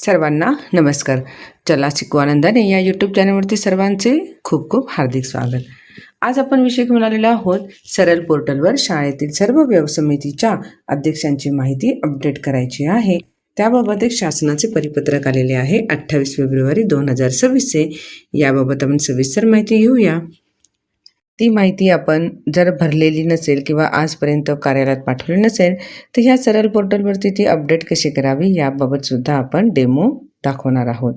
सर्वांना नमस्कार. चला शिकू आनंदाने या यूट्यूब चॅनलवरती सर्वांचे खूप खूप हार्दिक स्वागत. आज आपण विषय घेऊन आलेलो आहोत सरळ पोर्टलवर शाळेतील सर्व व्यवसमितीच्या अध्यक्षांची माहिती अपडेट करायची आहे. त्याबाबत एक शासनाचे परिपत्रक आलेले आहे 28 फेब्रुवारी 2026. याबाबत आपण सविस्तर माहिती घेऊया. ती माहिती आपण जर भरलेली नसेल किंवा आजपर्यंत कार्यालयात पाठवली नसेल तर ह्या सरळ पोर्टलवरती ती अपडेट कशी करावी याबाबत सुद्धा आपण डेमो दाखवणार आहोत.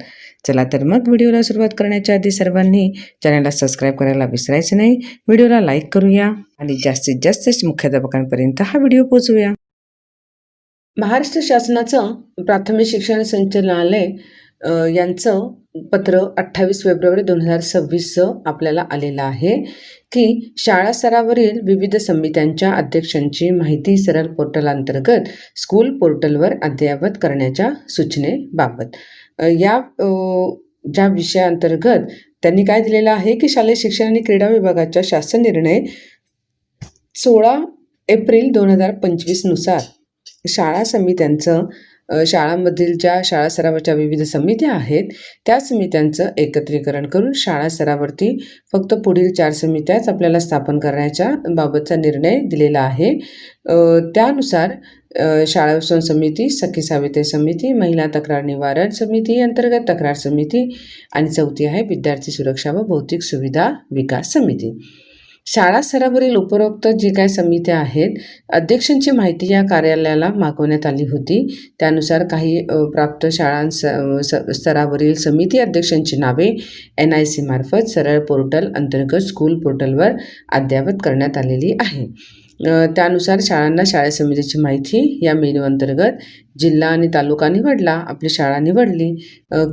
चला तर मग व्हिडिओला सुरुवात करण्याच्या आधी सर्वांनी चॅनलला सबस्क्राईब करायला विसरायचं नाही. व्हिडिओला लाईक करूया आणि जास्तीत जास्त मुख्याध्यापकांपर्यंत हा व्हिडिओ पोहोचवूया. महाराष्ट्र शासनाचं प्राथमिक शिक्षण संचालनालय यांचं पत्र 28 फेब्रुवारी 2026 आपल्याला आलेलं आहे की शाळा स्तरावरील विविध समित्यांच्या अध्यक्षांची माहिती सरळ पोर्टल अंतर्गत स्कूल पोर्टलवर अद्ययावत करण्याच्या सूचनेबाबत या ज्या विषयाअंतर्गत त्यांनी काय दिलेलं आहे की शालेय शिक्षण आणि क्रीडा विभागाच्या शासन निर्णय 16 एप्रिल 2025 नुसार शाळा समित्यांचं शाळांमधील ज्या शाळा स्तरावरच्या विविध समित्या आहेत त्या समित्यांचं एकत्रीकरण करून शाळा स्तरावरती फक्त पुढील 4 समित्याच आपल्याला स्थापन करण्याच्या बाबतचा निर्णय दिलेला आहे. त्यानुसार शाळा व्यवस्थापन समिती, सखी सावित्री समिती, महिला तक्रार निवारण समिती, अंतर्गत तक्रार समिती आणि चौथी आहे विद्यार्थी सुरक्षा व भौतिक सुविधा विकास समिती. शाळा स्तरावरील उपरोक्त जी काय समित्या आहेत अध्यक्षांची माहिती या कार्यालयाला मागवण्यात आली होती. त्यानुसार काही प्राप्त स्तरावरील समिती अध्यक्षांची नावे NIC मार्फत सरळ पोर्टल अंतर्गत स्कूल पोर्टलवर अद्ययावत करण्यात आलेली आहे. त्यानुसार शाळांना शाळा समितीची माहिती या मेनू अंतर्गत जिल्हा आणि तालुका निवडला, आपली शाळा निवडली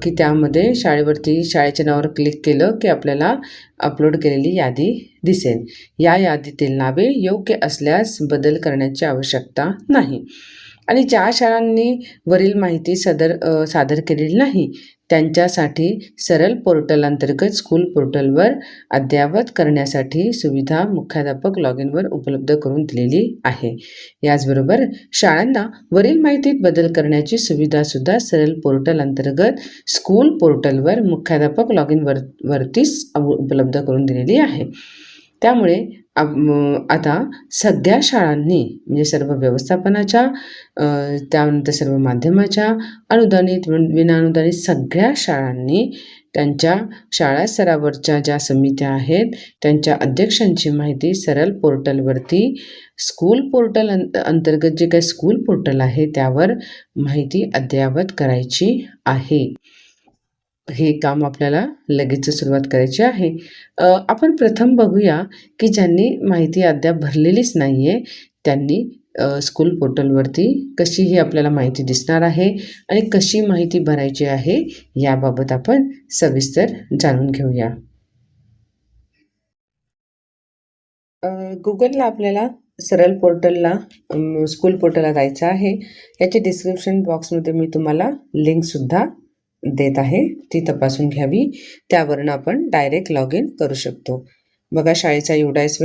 की त्यामध्ये शाळेवरती शाळेच्या नावावर क्लिक केलं की आपल्याला अपलोड केलेली यादी दिसेल. या यादीतील नावे योग्य असल्यास बदल करण्याची आवश्यकता नाही आणि ज्या शाळांनी वरील माहिती सादर केलेली नाही त्यांच्यासाठी सरळ पोर्टल अंतर्गत स्कूल पोर्टलवर अद्ययावत करण्यासाठी सुविधा मुख्याध्यापक लॉग इनवर उपलब्ध करून दिलेली आहे. याचबरोबर शाळांना वरील माहितीत बदल करण्याची सुविधासुद्धा सरळ पोर्टल अंतर्गत स्कूल पोर्टलवर मुख्याध्यापक लॉग इनवरतीच उपलब्ध करून दिलेली आहे. त्यामुळे आता सगळ्या शाळांनी म्हणजे सर्व व्यवस्थापनाच्या त्यानंतर सर्व माध्यमाच्या अनुदानित विनाअनुदानित सगळ्या शाळांनी त्यांच्या शाळा स्तरावरच्या ज्या समित्या आहेत त्यांच्या अध्यक्षांची माहिती सरळ पोर्टलवरती स्कूल पोर्टल अंतर्गत जे काही स्कूल पोर्टल आहे त्यावर माहिती अद्ययावत करायची आहे. हे काम आपल्याला लगेच सुरुवात करायची आहे. आपण प्रथम बघूया की ज्यांनी माहिती अद्याप भरलेलीच नाही आहे त्यांनी स्कूल पोर्टलवरती कशी ही आपल्याला माहिती दिसणार आहे आणि कशी माहिती भरायची आहे याबाबत आपण सविस्तर जाणून घेऊया. गुगलला आपल्याला सरळ पोर्टलला स्कूल पोर्टलला जायचं आहे. याच्या डिस्क्रिप्शन बॉक्समध्ये मी तुम्हाला लिंकसुद्धा देत आहे, ती तपासून घ्यावी. त्यावरून आपण डायरेक्ट लॉग इन करू शकतो. बघा शाळेचा युडायस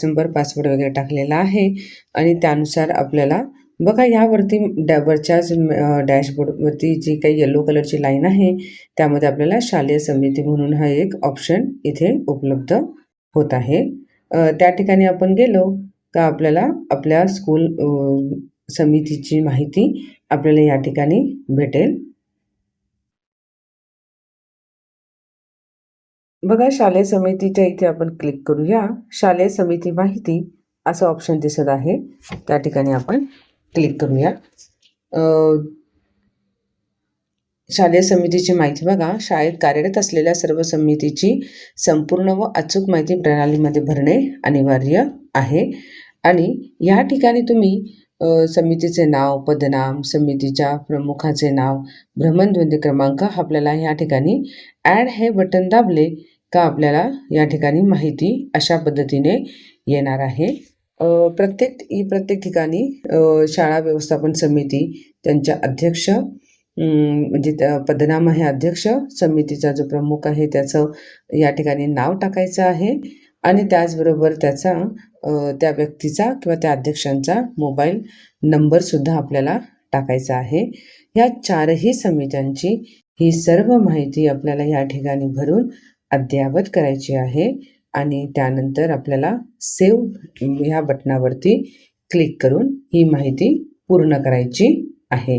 नंबर, पासवर्ड वगैरे टाकलेला आहे आणि त्यानुसार आपल्याला बघा यावरती वरच्याच डॅशबोर्डवरती जी काही येलो कलरची लाईन आहे त्यामध्ये आपल्याला शालेय समिती म्हणून हा एक ऑप्शन इथे उपलब्ध होत आहे. त्या ठिकाणी आपण गेलो का आपल्याला आपल्या स्कूल समितीची माहिती आपल्याला या ठिकाणी भेटेल. बघा शालेय समितीच्या इथे आपण क्लिक करूया. शालेय समिती माहिती असं ऑप्शन दिसत आहे, त्या ठिकाणी आपण क्लिक करूया. शालेय समितीची माहिती बघा शाळेत कार्यरत असलेल्या सर्व समितीची संपूर्ण व अचूक माहिती प्रणालीमध्ये भरणे अनिवार्य आहे आणि या ठिकाणी तुम्ही समितीचे नाव, पदनाम, समितीच्या प्रमुखाचे नाव, भ्रमणध्वनी क्रमांक आपल्याला या ठिकाणी ॲड हे बटन दाबले का आपल्याला या ठिकाणी माहिती अशा पद्धतीने येणार आहे. प्रत्येक ठिकाणी शाळा व्यवस्थापन समिती त्यांच्या अध्यक्ष म्हणजे पदनाम आहे अध्यक्ष, समितीचा जो प्रमुख आहे त्याचं या ठिकाणी नाव टाकायचं आहे आणि त्याचबरोबर त्याचा त्या व्यक्तीचा किंवा त्या अध्यक्षांचा मोबाईल नंबरसुद्धा आपल्याला टाकायचा आहे. ह्या चारही समित्यांची ही सर्व माहिती आपल्याला या ठिकाणी भरून अद्ययावत करायची आहे आणि त्यानंतर आपल्याला सेव्ह ह्या बटनावरती क्लिक करून ही माहिती पूर्ण करायची आहे.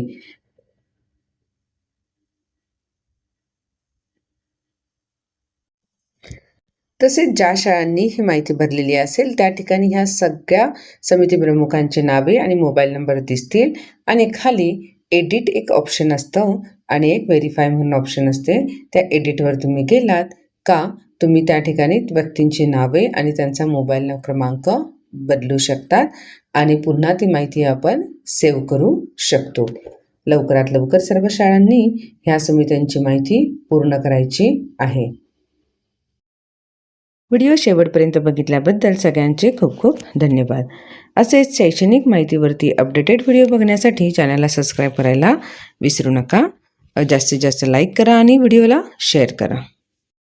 तसेच ज्या शाळांनी ही माहिती भरलेली असेल त्या ठिकाणी ह्या सगळ्या समिती प्रमुखांची नावे आणि मोबाईल नंबर दिसतील आणि खाली एडिट एक ऑप्शन असतं आणि एक व्हेरीफाय म्हणून ऑप्शन असते. त्या एडिटवर तुम्ही गेलात का तुम्ही त्या ठिकाणी व्यक्तींची नावे आणि त्यांचा मोबाईल क्रमांक बदलू शकतात आणि पुन्हा ती माहिती आपण सेव्ह करू शकतो. लवकरात लवकर सर्व शाळांनी ह्या समित्यांची माहिती पूर्ण करायची आहे. व्हिडिओ शेवटपर्यंत बघितल्याबद्दल सगळ्यांचे खूप खूप धन्यवाद. असेच शैक्षणिक माहितीवरती अपडेटेड व्हिडिओ बघण्यासाठी चॅनलला सबस्क्राईब करायला विसरू नका. जास्तीत जास्त लाईक करा आणि व्हिडिओला शेअर करा.